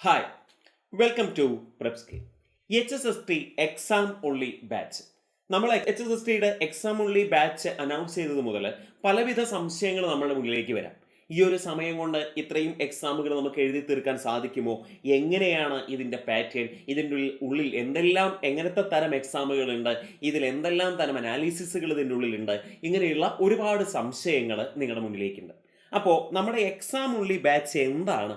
Hi, welcome to Prepsky. HSST exam only batch. നമ്മൾ HSSTയുടെ exam only batch announce ചെയ്തത് മുതൽ പലവിധ സംശയങ്ങൾ നമ്മുടെ മുന്നിലേക്ക് വരാം. ഈ ഒരു സമയം കൊണ്ട് ഇത്രയും എക്സാമുകൾ നമുക്ക് എഴുതി തീർക്കാൻ സാധിക്കുമോ? എങ്ങനെയാണ് ഇതിൻ്റെ പാറ്റേൺ? ഇതിൻ്റെ ഉള്ളിൽ എങ്ങനത്തെ തരം എക്സാമുകളുണ്ട്? ഇതിൽ എന്തെല്ലാം തരം അനാലിസിസുകൾ ഇതിൻ്റെ ഉള്ളിലുണ്ട്? ഇങ്ങനെയുള്ള ഒരുപാട് സംശയങ്ങൾ നിങ്ങളുടെ മുന്നിലേക്കുണ്ട്. അപ്പോൾ നമ്മുടെ എക്സാം ഉള്ളി ബാച്ച് എന്താണ്,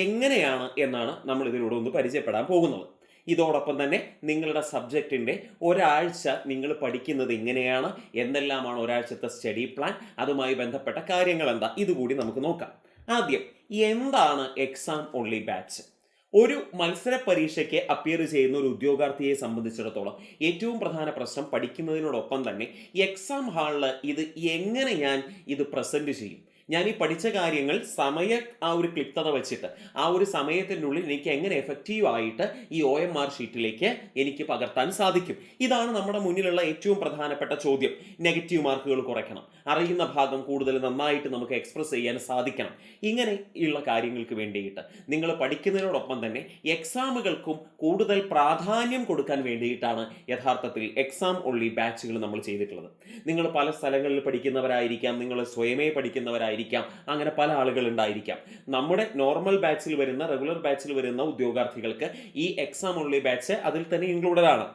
എങ്ങനെയാണ് എന്നാണ് നമ്മൾ ഇതിലൂടെ ഒന്ന് പരിചയപ്പെടാൻ പോകുന്നത്. ഇതോടൊപ്പം തന്നെ നിങ്ങളുടെ സബ്ജക്റ്റിൻ്റെ ഒരാഴ്ച നിങ്ങൾ പഠിക്കുന്നത് എങ്ങനെയാണ്, എന്തെല്ലാമാണ് ഒരാഴ്ചത്തെ സ്റ്റഡി പ്ലാൻ, അതുമായി ബന്ധപ്പെട്ട കാര്യങ്ങൾ എന്താ, ഇതുകൂടി നമുക്ക് നോക്കാം. ആദ്യം, എന്താണ് എക്സാം ഓൺലി ബാച്ച്? ഒരു മത്സര പരീക്ഷയ്ക്ക് അപ്പിയർ ചെയ്യുന്ന ഒരു ഉദ്യോഗാർത്ഥിയെ സംബന്ധിച്ചിടത്തോളം ഏറ്റവും പ്രധാന പ്രശ്നം പഠിക്കുന്നതിനോടൊപ്പം തന്നെ എക്സാം ഹാളിൽ എങ്ങനെ ഞാൻ ഇത് പ്രസൻറ്റ് ചെയ്യും, ഞാൻ ഈ പഠിച്ച കാര്യങ്ങൾ ആ ഒരു ക്ലിപ്തത വെച്ചിട്ട് ആ ഒരു സമയത്തിനുള്ളിൽ എനിക്ക് എങ്ങനെ എഫക്റ്റീവായിട്ട് ഈ OMR ഷീറ്റിലേക്ക് എനിക്ക് പകർത്താൻ സാധിക്കും. ഇതാണ് നമ്മുടെ മുന്നിലുള്ള ഏറ്റവും പ്രധാനപ്പെട്ട ചോദ്യം. നെഗറ്റീവ് മാർക്കുകൾ കുറയ്ക്കണം, അറിയുന്ന ഭാഗം കൂടുതൽ നന്നായിട്ട് നമുക്ക് എക്സ്പ്രസ് ചെയ്യാൻ സാധിക്കണം. ഇങ്ങനെയുള്ള കാര്യങ്ങൾക്ക് വേണ്ടിയിട്ട് നിങ്ങൾ പഠിക്കുന്നതിനോടൊപ്പം തന്നെ എക്സാമുകൾക്കും കൂടുതൽ പ്രാധാന്യം കൊടുക്കാൻ വേണ്ടിയിട്ടാണ് യഥാർത്ഥത്തിൽ എക്സാം ഓൺലി ബാച്ചുകൾ നമ്മൾ ചെയ്തിട്ടുള്ളത്. നിങ്ങൾ പല സ്ഥലങ്ങളിൽ പഠിക്കുന്നവരായിരിക്കാം, നിങ്ങൾ സ്വയമേ പഠിക്കുന്നവരായിരിക്കാം, അങ്ങനെ പല ആളുകൾ ഉണ്ടായിരിക്കാം. നമ്മുടെ നോർമൽ ബാച്ചിൽ വരുന്ന, റെഗുലർ ബാച്ചിൽ വരുന്ന ഉദ്യോഗാർത്ഥികൾക്ക് ഈ എക്സാം ഓൺലി ബാച്ച് അതിൽ തന്നെ ഇൻക്ലൂഡഡ് ആണ്.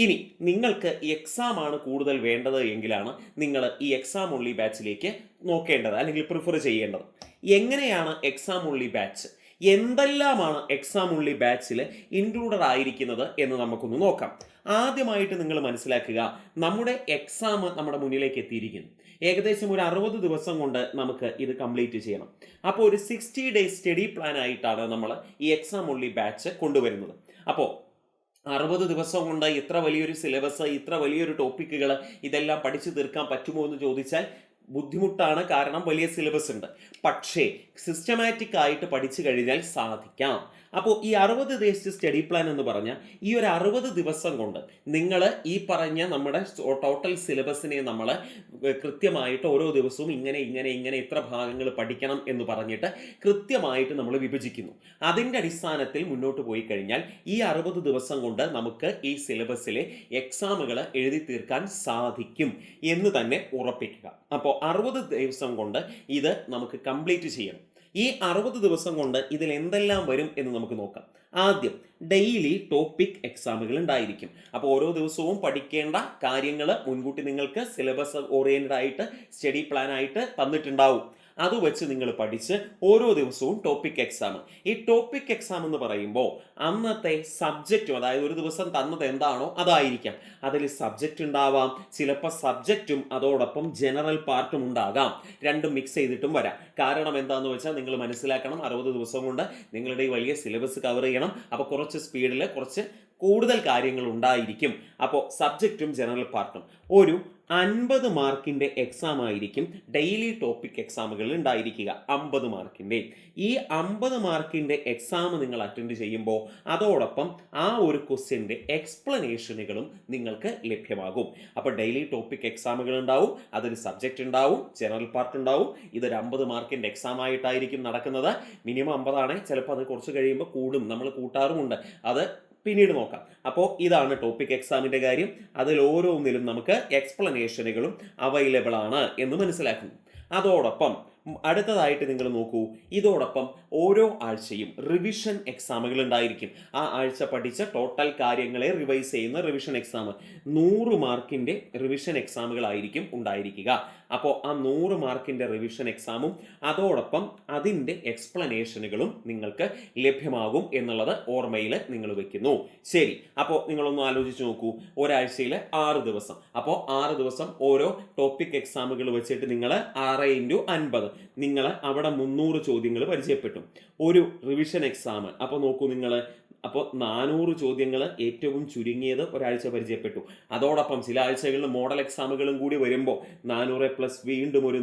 ഇനി നിങ്ങൾക്ക് എക്സാം ആണ് കൂടുതൽ വേണ്ടത് എങ്കിലാണ് നിങ്ങൾ ഈ എക്സാം ഓൺലി ബാച്ചിലേക്ക് നോക്കേണ്ടത്, അല്ലെങ്കിൽ പ്രിഫർ ചെയ്യേണ്ടത്. എങ്ങനെയാണ് എക്സാം ഓൺലി ബാച്ച്, എന്തെല്ലാമാണ് എക്സാം ഓൺലി ബാച്ചിൽ ഇൻക്ലൂഡഡ് ആയിരിക്കുന്നത് എന്ന് നമുക്കൊന്ന് നോക്കാം. ആദ്യമായിട്ട് നിങ്ങൾ മനസ്സിലാക്കുക, നമ്മുടെ എക്സാം നമ്മുടെ മുന്നിലേക്ക് എത്തിയിരിക്കുന്നു. ഏകദേശം ഒരു 60 ദിവസം കൊണ്ട് നമുക്ക് ഇത് കംപ്ലീറ്റ് ചെയ്യണം. അപ്പോൾ ഒരു 60 ഡേയ്സ് സ്റ്റഡി പ്ലാൻ ആയിട്ടാണ് നമ്മൾ ഈ എക്സാം ഓൺലി ബാച്ച് കൊണ്ടുവരുന്നത്. അപ്പോൾ 60 ദിവസം കൊണ്ട് ഇത്ര വലിയൊരു സിലബസ്, ഇത്ര വലിയൊരു ടോപ്പിക്കുകൾ ഇതെല്ലാം പഠിച്ചു തീർക്കാൻ പറ്റുമോ എന്ന് ചോദിച്ചാൽ ബുദ്ധിമുട്ടാണ്. കാരണം വലിയ സിലബസ് ഉണ്ട്. പക്ഷേ സിസ്റ്റമാറ്റിക് ആയിട്ട് പഠിച്ചു കഴിഞ്ഞാൽ സാധിക്കാം. അപ്പോൾ ഈ 60 ഡേയ്സ് സ്റ്റഡി പ്ലാൻ എന്ന് പറഞ്ഞാൽ ഈ ഒരു 60 ദിവസം കൊണ്ട് നിങ്ങൾ ഈ പറഞ്ഞ നമ്മുടെ ടോട്ടൽ സിലബസിനെ നമ്മൾ കൃത്യമായിട്ട് ഓരോ ദിവസവും ഇങ്ങനെ ഇത്ര ഭാഗങ്ങൾ പഠിക്കണം എന്ന് പറഞ്ഞിട്ട് കൃത്യമായിട്ട് നമ്മൾ വിഭജിക്കുന്നു. അതിൻ്റെ അടിസ്ഥാനത്തിൽ മുന്നോട്ട് പോയി കഴിഞ്ഞാൽ ഈ 60 ദിവസം കൊണ്ട് നമുക്ക് ഈ സിലബസിലെ എക്സാമുകൾ എഴുതി തീർക്കാൻ സാധിക്കും എന്ന് തന്നെ ഉറപ്പിക്കുക. അപ്പോൾ 60 ദിവസം കൊണ്ട് ഇത് നമുക്ക് കംപ്ലീറ്റ് ചെയ്യണം. ഈ 60 ദിവസം കൊണ്ട് ഇതിൽ എന്തെല്ലാം വരും എന്ന് നമുക്ക് നോക്കാം. ആദ്യം, ഡെയിലി ടോപ്പിക് എക്സാമുകൾ ഉണ്ടായിരിക്കും. അപ്പോൾ ഓരോ ദിവസവും പഠിക്കേണ്ട കാര്യങ്ങൾ മുൻകൂട്ടി നിങ്ങൾക്ക് സിലബസ് ഓറിയന്റഡ് ആയിട്ട് സ്റ്റഡി പ്ലാൻ ആയിട്ട് തന്നിട്ടുണ്ടാവും. അത് വെച്ച് നിങ്ങൾ പഠിച്ച് ഓരോ ദിവസവും ടോപ്പിക് എക്സാം. ഈ ടോപ്പിക് എക്സാം എന്ന് പറയുമ്പോൾ അന്നത്തെ സബ്ജക്റ്റും, അതായത് ഒരു ദിവസം തന്നത് എന്താണോ അതായിരിക്കാം. അതിൽ സബ്ജക്റ്റ് ഉണ്ടാവാം, ചിലപ്പോൾ സബ്ജക്റ്റും അതോടൊപ്പം ജനറൽ പാർട്ടും ഉണ്ടാകാം. രണ്ടും മിക്സ് ചെയ്തിട്ടും വരാം. കാരണം എന്താണെന്ന് വെച്ചാൽ നിങ്ങൾ മനസ്സിലാക്കണം, 60 ദിവസം കൊണ്ട് നിങ്ങളുടെ ഈ വലിയ സിലബസ് കവർ ചെയ്യണം. അപ്പോൾ കുറച്ച് സ്പീഡിൽ കുറച്ച് കൂടുതൽ കാര്യങ്ങൾ ഉണ്ടായിരിക്കും. അപ്പോൾ സബ്ജക്റ്റും ജനറൽ പാർട്ടും ഒരു 50 മാർക്കിൻ്റെ എക്സാം ആയിരിക്കും ഡെയിലി ടോപ്പിക് എക്സാമുകളിൽ ഉണ്ടായിരിക്കുക. 50 മാർക്കിൻ്റെ ഈ 50 മാർക്കിൻ്റെ എക്സാം നിങ്ങൾ അറ്റൻഡ് ചെയ്യുമ്പോൾ അതോടൊപ്പം ആ ഒരു ക്വസ്റ്റ്യൻ്റെ എക്സ്പ്ലനേഷനുകളും നിങ്ങൾക്ക് ലഭ്യമാകും. അപ്പോൾ ഡെയിലി ടോപ്പിക് എക്സാമുകൾ ഉണ്ടാവും, അതൊരു സബ്ജക്റ്റ് ഉണ്ടാവും, ജനറൽ പാർട്ട് ഉണ്ടാവും. ഇതൊരു 50 മാർക്കിൻ്റെ എക്സാം ആയിട്ടായിരിക്കും നടക്കുന്നത്. മിനിമം 50 ആണ്, ചിലപ്പോൾ അത് കുറച്ച് കഴിയുമ്പോൾ കൂടും, നമ്മൾ കൂട്ടാറുമുണ്ട്. അത് പിന്നീട് നോക്കാം. അപ്പോൾ ഇതാണ് ടോപ്പിക് എക്സാമിൻ്റെ കാര്യം. അതിൽ ഓരോന്നിലും നമുക്ക് എക്സ്പ്ലനേഷനുകളും അവൈലബിൾ ആണ് എന്ന് മനസ്സിലാക്കുന്നു. അതോടൊപ്പം അടുത്തതായിട്ട് നിങ്ങൾ നോക്കൂ, ഇതോടൊപ്പം ഓരോ ആഴ്ചയും റിവിഷൻ എക്സാമുകൾ ഉണ്ടായിരിക്കും. ആ ആഴ്ച പഠിച്ച ടോട്ടൽ കാര്യങ്ങളെ റിവൈസ് ചെയ്യുന്ന റിവിഷൻ എക്സാം, 100 മാർക്കിൻ്റെ റിവിഷൻ എക്സാമുകളായിരിക്കും ഉണ്ടായിരിക്കുക. അപ്പോൾ ആ 100 മാർക്കിൻ്റെ റിവിഷൻ എക്സാമും അതോടൊപ്പം അതിൻ്റെ എക്സ്പ്ലനേഷനുകളും നിങ്ങൾക്ക് ലഭ്യമാകും എന്നുള്ളത് ഓർമ്മയിൽ നിങ്ങൾ വെക്കുന്നു. ശരി, അപ്പോൾ നിങ്ങളൊന്ന് ആലോചിച്ച് നോക്കൂ, ഒരാഴ്ചയിൽ 6 ദിവസം. അപ്പോൾ 6 ദിവസം ഓരോ ടോപ്പിക് എക്സാമുകൾ വെച്ചിട്ട് നിങ്ങൾ 6 × 50, നിങ്ങൾ അവിടെ 300 ചോദ്യങ്ങൾ പരിചയപ്പെട്ടു. ഒരു റിവിഷൻ എക്സാം, അപ്പോൾ നോക്കൂ, നിങ്ങൾ അപ്പോൾ 400 ചോദ്യങ്ങൾ ഏറ്റവും ചുരുങ്ങിയത് ഒരാഴ്ച പരിചയപ്പെട്ടു. അതോടൊപ്പം ചില ആഴ്ചകളിൽ മോഡൽ എക്സാമുകളും കൂടി വരുമ്പോൾ 400 പ്ലസ് വീണ്ടും ഒരു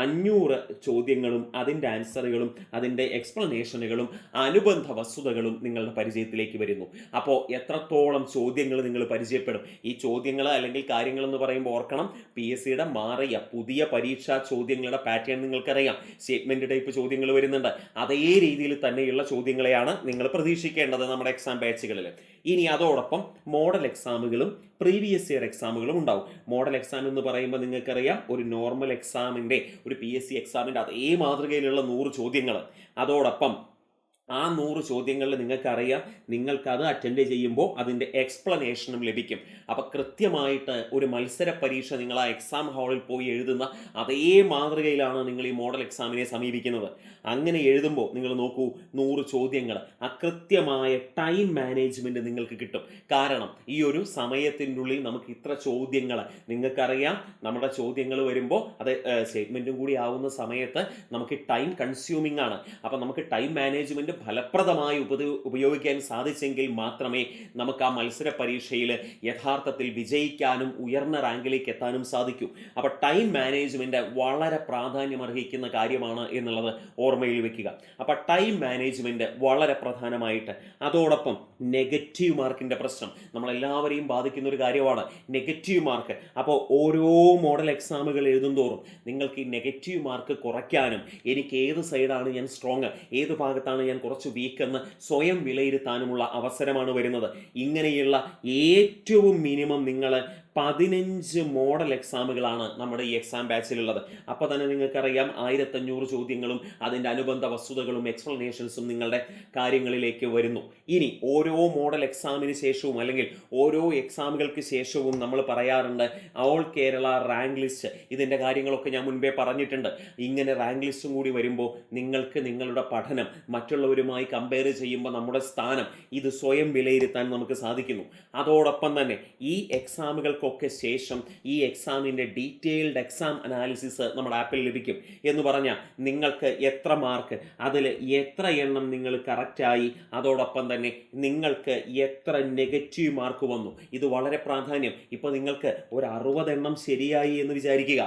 500 ചോദ്യങ്ങളും അതിൻ്റെ ആൻസറുകളും അതിൻ്റെ എക്സ്പ്ലനേഷനുകളും അനുബന്ധ വസ്തുതകളും നിങ്ങളുടെ പരിചയത്തിലേക്ക് വരുന്നു. അപ്പോൾ എത്രത്തോളം ചോദ്യങ്ങൾ നിങ്ങൾ പരിചയപ്പെടും. ഈ ചോദ്യങ്ങൾ അല്ലെങ്കിൽ കാര്യങ്ങൾ എന്ന് പറയുമ്പോൾ ഓർക്കണം, PSCയുടെ മാറിയ പുതിയ പരീക്ഷാ ചോദ്യങ്ങളുടെ പാറ്റേൺ നിങ്ങൾക്കറിയാം. സ്റ്റേറ്റ്മെന്റ് ടൈപ്പ് ചോദ്യങ്ങൾ വരുന്നുണ്ട്. അതേ രീതിയിൽ തന്നെയുള്ള ചോദ്യങ്ങളെയാണ് നിങ്ങൾ പ്രതീക്ഷിക്കേണ്ടത് നമ്മുടെ എക്സാം ബാച്ചുകളിൽ. ഇനി അതോടൊപ്പം മോഡൽ എക്സാമുകളും പ്രീവിയസ് ഇയർ എക്സാമുകളും ഉണ്ടാവും. മോഡൽ എക്സാം എന്ന് പറയുമ്പോൾ നിങ്ങൾക്കറിയാം, ഒരു നോർമൽ എക്സാമിൻ്റെ, ഒരു PSC എക്സാമിൻ്റെ അതേ മാതൃകയിലുള്ള 100 ചോദ്യങ്ങൾ. അതോടൊപ്പം ആ 100 ചോദ്യങ്ങളിൽ നിങ്ങൾക്കറിയാം, നിങ്ങൾക്കത് അറ്റൻഡ് ചെയ്യുമ്പോൾ അതിൻ്റെ എക്സ്പ്ലനേഷനും ലഭിക്കും. അപ്പം കൃത്യമായിട്ട് ഒരു മത്സര പരീക്ഷ നിങ്ങൾ ആ എക്സാം ഹാളിൽ പോയി എഴുതുന്ന അതേ മാതൃകയിലാണ് നിങ്ങൾ ഈ മോഡൽ എക്സാമിനെ സമീപിക്കുന്നത്. അങ്ങനെ എഴുതുമ്പോൾ നിങ്ങൾ നോക്കൂ, 100 ചോദ്യങ്ങൾ, ആ കൃത്യമായ ടൈം മാനേജ്മെൻറ്റ് നിങ്ങൾക്ക് കിട്ടും. കാരണം ഈ ഒരു സമയത്തിൻ്റെ ഉള്ളിൽ നമുക്ക് ഇത്ര ചോദ്യങ്ങൾ, നിങ്ങൾക്കറിയാം നമ്മുടെ ചോദ്യങ്ങൾ വരുമ്പോൾ അത് സ്റ്റേറ്റ്മെൻറ്റും കൂടി ആവുന്ന സമയത്ത് നമുക്ക് ടൈം കൺസ്യൂമിംഗ് ആണ്. അപ്പം നമുക്ക് ടൈം മാനേജ്മെൻറ്റ് ഫലപ്രദമായി ഉപയോഗിക്കാൻ സാധിച്ചെങ്കിൽ മാത്രമേ നമുക്ക് ആ മത്സര പരീക്ഷയിൽ യഥാർത്ഥത്തിൽ വിജയിക്കാനും ഉയർന്ന റാങ്കിലേക്ക് എത്താനും സാധിക്കൂ. അപ്പോൾ ടൈം മാനേജ്മെൻറ്റ് വളരെ പ്രാധാന്യം അർഹിക്കുന്ന കാര്യമാണ് എന്നുള്ളത് ഓർമ്മയിൽ വെക്കുക. അപ്പോൾ ടൈം മാനേജ്മെൻറ്റ് വളരെ പ്രധാനമായിട്ട്. അതോടൊപ്പം നെഗറ്റീവ് മാർക്കിൻ്റെ പ്രശ്നം നമ്മളെല്ലാവരെയും ബാധിക്കുന്ന ഒരു കാര്യമാണ്, നെഗറ്റീവ് മാർക്ക്. അപ്പോൾ ഓരോ മോഡൽ എക്സാമുകൾ എഴുതുന്തോറും നിങ്ങൾക്ക് ഈ നെഗറ്റീവ് മാർക്ക് കുറയ്ക്കാനും, എനിക്ക് ഏത് സൈഡാണ് ഞാൻ സ്ട്രോങ്, ഏത് ഭാഗത്താണ് ഞാൻ കുറച്ച് വീക്ക് എന്ന് സ്വയം വിലയിരുത്താനുമുള്ള അവസരമാണ് വരുന്നത്. ഇങ്ങനെയുള്ള ഏറ്റവും മിനിമം നിങ്ങൾ 15 മോഡൽ എക്സാമുകളാണ് നമ്മുടെ ഈ എക്സാം ബാച്ചിലുള്ളത്. അപ്പോൾ തന്നെ നിങ്ങൾക്കറിയാം 1500 ചോദ്യങ്ങളും അതിൻ്റെ അനുബന്ധ വസ്തുതകളും എക്സ്പ്ലനേഷൻസും നിങ്ങളുടെ കാര്യങ്ങളിലേക്ക് വരുന്നു. ഇനി ഓരോ മോഡൽ എക്സാമിന് ശേഷവും അല്ലെങ്കിൽ ഓരോ എക്സാമുകൾക്ക് ശേഷവും നമ്മൾ പറയാറുണ്ട് ഓൾ കേരള റാങ്ക് ലിസ്റ്റ്. ഇതിൻ്റെ കാര്യങ്ങളൊക്കെ ഞാൻ മുൻപേ പറഞ്ഞിട്ടുണ്ട്. ഇങ്ങനെ റാങ്ക് ലിസ്റ്റും കൂടി വരുമ്പോൾ നിങ്ങൾക്ക് നിങ്ങളുടെ പഠനം മറ്റുള്ളവരുമായി കമ്പയർ ചെയ്യുമ്പോൾ നമ്മുടെ സ്ഥാനം ഇത് സ്വയം വിലയിരുത്താൻ നമുക്ക് സാധിക്കുന്നു. അതോടൊപ്പം തന്നെ ഈ എക്സാമുകൾക്ക് ശേഷം ഈ എക്സാമിൻ്റെ ഡീറ്റെയിൽഡ് എക്സാം അനാലിസിസ് നമ്മുടെ ആപ്പിൽ ലഭിക്കും. എന്ന് പറഞ്ഞാൽ നിങ്ങൾക്ക് എത്ര മാർക്ക്, അതിൽ എത്ര എണ്ണം നിങ്ങൾ കറക്റ്റായി, അതോടൊപ്പം തന്നെ നിങ്ങൾക്ക് എത്ര നെഗറ്റീവ് മാർക്ക് വന്നു, ഇത് വളരെ പ്രാധാന്യം. ഇപ്പോൾ നിങ്ങൾക്ക് ഒരു 60 എണ്ണം ശരിയായി എന്ന് വിചാരിക്കുക,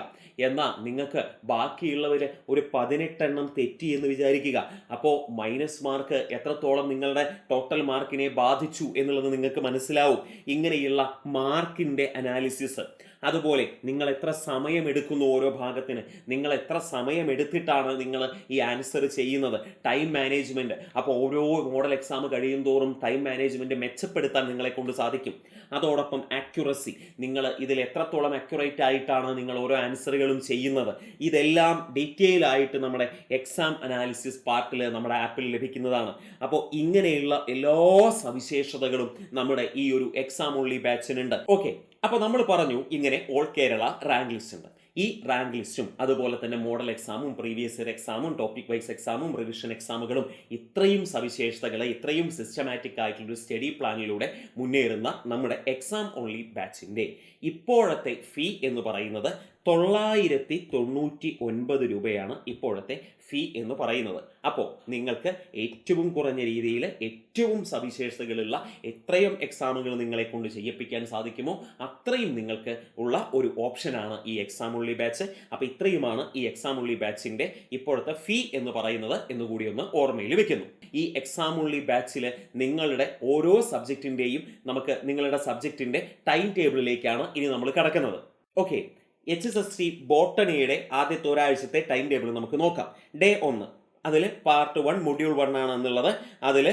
എന്നാൽ നിങ്ങൾക്ക് ബാക്കിയുള്ളവർ ഒരു 18 എണ്ണം തെറ്റി എന്ന് വിചാരിക്കുക. അപ്പോൾ മൈനസ് മാർക്ക് എത്രത്തോളം നിങ്ങളുടെ ടോട്ടൽ മാർക്കിനെ ബാധിച്ചു എന്നുള്ളത് നിങ്ങൾക്ക് മനസ്സിലാവും. ഇങ്ങനെയുള്ള മാർക്കിൻ്റെ അനാലിസിസ്, അതുപോലെ നിങ്ങൾ എത്ര സമയം എടുക്കുന്നു ഓരോ ഭാഗത്തിന്, നിങ്ങൾ എത്ര സമയം എടുത്തിട്ടാണ് നിങ്ങൾ ഈ ആൻസർ ചെയ്യുന്നത്, ടൈം മാനേജ്മെൻറ്റ്. അപ്പോൾ ഓരോ മോഡൽ എക്സാം കഴിയും തോറും ടൈം മാനേജ്മെൻറ്റ് മെച്ചപ്പെടുത്താൻ നിങ്ങളെ കൊണ്ട് സാധിക്കും. അതോടൊപ്പം ആക്യുറസി, നിങ്ങൾ ഇതിൽ എത്രത്തോളം അക്യുറേറ്റ് ആയിട്ടാണ് നിങ്ങൾ ഓരോ ആൻസറുകളും ചെയ്യുന്നത്, ഇതെല്ലാം ഡീറ്റെയിൽ ആയിട്ട് നമ്മുടെ എക്സാം അനാലിസിസ് പാർട്ടിൽ നമ്മുടെ ആപ്പിൽ ലഭിക്കുന്നതാണ്. അപ്പോൾ ഇങ്ങനെയുള്ള എല്ലാ സവിശേഷതകളും നമ്മുടെ ഈ ഒരു എക്സാം ഓൺലി ബാച്ചിനുണ്ട്. ഓക്കെ, അപ്പോൾ നമ്മൾ പറഞ്ഞു ഇങ്ങനെ ഓൾ കേരള റാങ്ക് ലിസ്റ്റ് ഉണ്ട്. ഈ റാങ്ക് ലിസ്റ്റും അതുപോലെ തന്നെ മോഡൽ എക്സാമും പ്രീവിയസ് ഇയർ എക്സാമും ടോപ്പിക് വൈസ് എക്സാമും റിവിഷൻ എക്സാമുകളും ഇത്രയും സവിശേഷതകളെ ഇത്രയും സിസ്റ്റമാറ്റിക് ആയിട്ടുള്ളൊരു സ്റ്റഡി പ്ലാനിലൂടെ മുന്നേറുന്ന നമ്മുടെ എക്സാം ഓൺലി ബാച്ചിൻ്റെ ഇപ്പോഴത്തെ ഫീ എന്ന് പറയുന്നത് 999 രൂപയാണ് ഇപ്പോഴത്തെ ഫീ എന്ന് പറയുന്നത്. അപ്പോൾ നിങ്ങൾക്ക് ഏറ്റവും കുറഞ്ഞ രീതിയിൽ ഏറ്റവും സവിശേഷതകളുള്ള എത്രയും എക്സാമുകൾ നിങ്ങളെ കൊണ്ട് ചെയ്യിപ്പിക്കാൻ സാധിക്കുമോ അത്രയും നിങ്ങൾക്ക് ഉള്ള ഒരു ഓപ്ഷനാണ് ഈ എക്സാം ഓൺലി ബാച്ച്. അപ്പോൾ ഇത്രയുമാണ് ഈ എക്സാം ഓൺലി ബാച്ചിൻ്റെ ഇപ്പോഴത്തെ ഫീ എന്ന് പറയുന്നത് എന്നുകൂടി ഒന്ന് ഓർമ്മയിൽ വെക്കുന്നു. ഈ എക്സാം ഓൺലി ബാച്ചിൽ നിങ്ങളുടെ ഓരോ സബ്ജക്റ്റിൻ്റെയും നമുക്ക് നിങ്ങളുടെ സബ്ജക്റ്റിൻ്റെ ടൈം ടേബിളിലേക്കാണ് ഇനി നമ്മൾ കടക്കുന്നത്. ഓക്കെ, HSST ബോട്ടണിയുടെ ആദ്യത്തെ ഒരാഴ്ചത്തെ ടൈം ടേബിൾ നമുക്ക് നോക്കാം. ഡേ 1 അതിൽ പാർട്ട് 1 മൊഡ്യൂൾ 1 ആണ് എന്നുള്ളത്. അതിൽ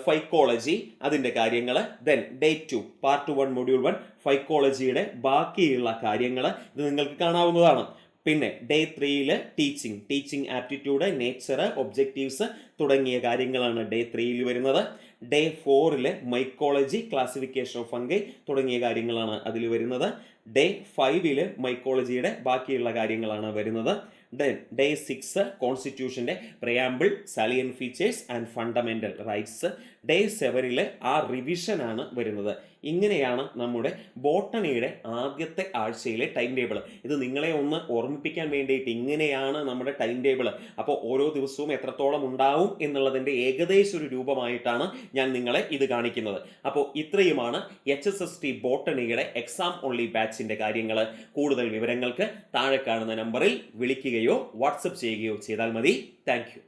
ഫൈക്കോളജി അതിൻ്റെ കാര്യങ്ങൾ. ദെൻ ഡേ 2 പാർട്ട് 1 മൊഡ്യൂൾ 1 ഫൈക്കോളജിയുടെ ബാക്കിയുള്ള കാര്യങ്ങൾ ഇത് നിങ്ങൾക്ക് കാണാവുന്നതാണ്. പിന്നെ day 3 teaching aptitude, nature, objectives തുടങ്ങിയ കാര്യങ്ങളാണ് ഡേ 3 വരുന്നത്. Day 4 mycology, classification of fungi തുടങ്ങിയ കാര്യങ്ങളാണ് അതിൽ വരുന്നത്. ഡേ 5 മൈക്കോളജിയുടെ ബാക്കിയുള്ള കാര്യങ്ങളാണ് വരുന്നത്. ഡേ 6 കോൺസ്റ്റിറ്റ്യൂഷൻ്റെ preamble, salient features and fundamental rights. Day 7 ആ റിവിഷനാണ് വരുന്നത്. ഇങ്ങനെയാണ് നമ്മുടെ ബോട്ടണിയുടെ ആദ്യത്തെ ആഴ്ചയിലെ ടൈം ടേബിൾ. ഇത് നിങ്ങളെ ഒന്ന് ഓർമ്മിപ്പിക്കാൻ വേണ്ടിയിട്ട് ഇങ്ങനെയാണ് നമ്മുടെ ടൈം ടേബിൾ. അപ്പോൾ ഓരോ ദിവസവും എത്രത്തോളം ഉണ്ടാവും എന്നുള്ളതിൻ്റെ ഏകദേശം ഒരു രൂപമായിട്ടാണ് ഞാൻ നിങ്ങളെ ഇത് കാണിക്കുന്നത്. അപ്പോൾ ഇത്രയുമാണ് HSST ബോട്ടണിയുടെ എക്സാം ഓൺലി ബാച്ചിൻ്റെ കാര്യങ്ങൾ. കൂടുതൽ വിവരങ്ങൾക്ക് താഴെ കാണുന്ന നമ്പറിൽ വിളിക്കുകയോ വാട്സപ്പ് ചെയ്യുകയോ ചെയ്താൽ മതി. Thank you.